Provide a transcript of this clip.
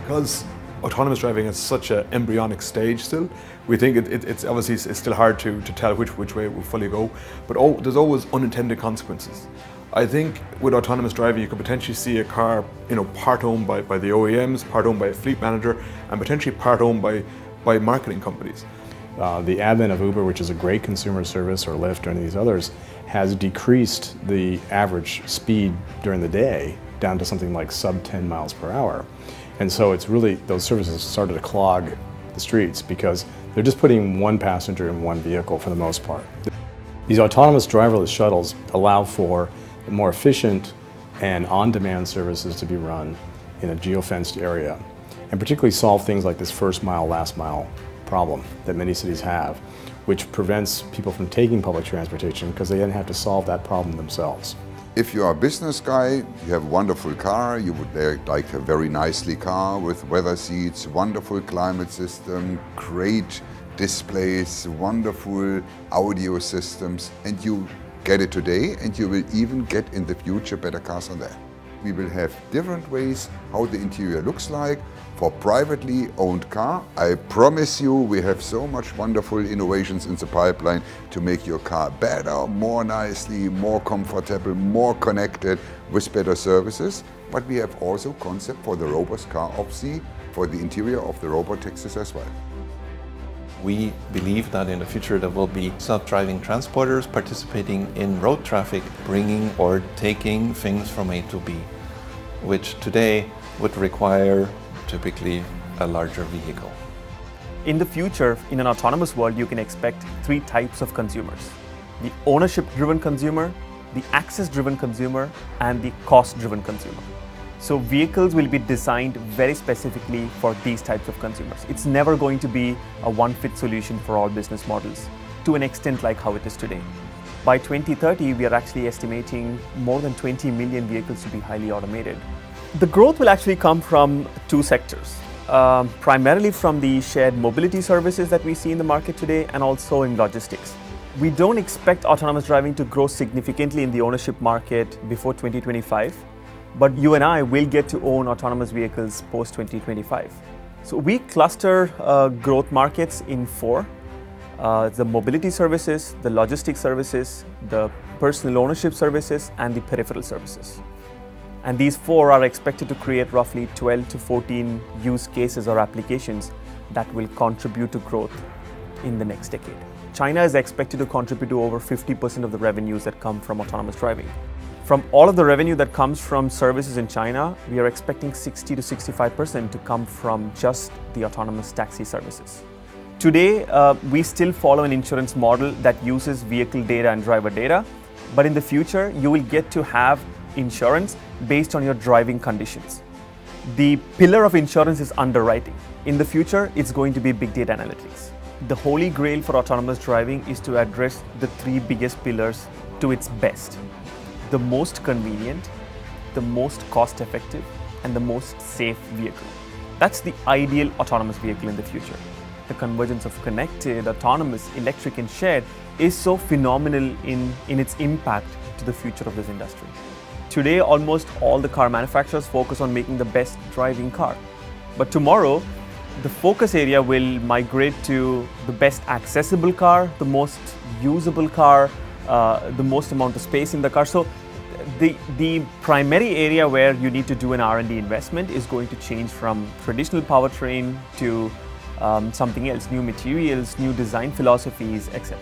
Because autonomous driving is such an embryonic stage still, we think it's obviously it's still hard to tell which way it will fully go, but there's always unintended consequences. I think with autonomous driving you could potentially see a car, part owned by the OEMs, part owned by a fleet manager, and potentially part owned by marketing companies. The advent of Uber, which is a great consumer service, or Lyft, or any of these others, has decreased the average speed during the day down to something like sub 10 miles per hour. And so it's really, those services started to clog the streets because they're just putting one passenger in one vehicle for the most part. These autonomous driverless shuttles allow for more efficient and on-demand services to be run in a geofenced area, and particularly solve things like this first mile, last mile problem that many cities have, which prevents people from taking public transportation because they then have to solve that problem themselves. If you are a business guy, you have a wonderful car, you would like a very nicely car with weather seats, wonderful climate system, great displays, wonderful audio systems, and you get it today, and you will even get in the future better cars than that. We will have different ways how the interior looks like. For privately owned car, I promise you we have so much wonderful innovations in the pipeline to make your car better, more nicely, more comfortable, more connected with better services. But we have also concept for the robust car for the interior of the robotaxis as well. We believe that in the future there will be self-driving transporters participating in road traffic, bringing or taking things from A to B, which today would require typically a larger vehicle. In the future, in an autonomous world, you can expect three types of consumers: the ownership-driven consumer, the access-driven consumer, and the cost-driven consumer. So vehicles will be designed very specifically for these types of consumers. It's never going to be a one-fit solution for all business models, to an extent like how it is today. By 2030, we are actually estimating more than 20 million vehicles to be highly automated. The growth will actually come from two sectors, primarily from the shared mobility services that we see in the market today, and also in logistics. We don't expect autonomous driving to grow significantly in the ownership market before 2025, but you and I will get to own autonomous vehicles post 2025. So we cluster growth markets in four: the mobility services, the logistics services, the personal ownership services, and the peripheral services. And these four are expected to create roughly 12 to 14 use cases or applications that will contribute to growth in the next decade. China is expected to contribute to over 50% of the revenues that come from autonomous driving. From all of the revenue that comes from services in China, we are expecting 60 to 65% to come from just the autonomous taxi services. Today, we still follow an insurance model that uses vehicle data and driver data, but in the future, you will get to have insurance based on your driving conditions. The pillar of insurance is underwriting. In the future, it's going to be big data analytics. The holy grail for autonomous driving is to address the three biggest pillars to its best: the most convenient, the most cost-effective, and the most safe vehicle. That's the ideal autonomous vehicle in the future. The convergence of connected, autonomous, electric, and shared is so phenomenal in its impact to the future of this industry. Today, almost all the car manufacturers focus on making the best driving car. But tomorrow, the focus area will migrate to the best accessible car, the most usable car, the most amount of space in the car. So the primary area where you need to do an R&D investment is going to change from traditional powertrain to something else, new materials, new design philosophies, etc.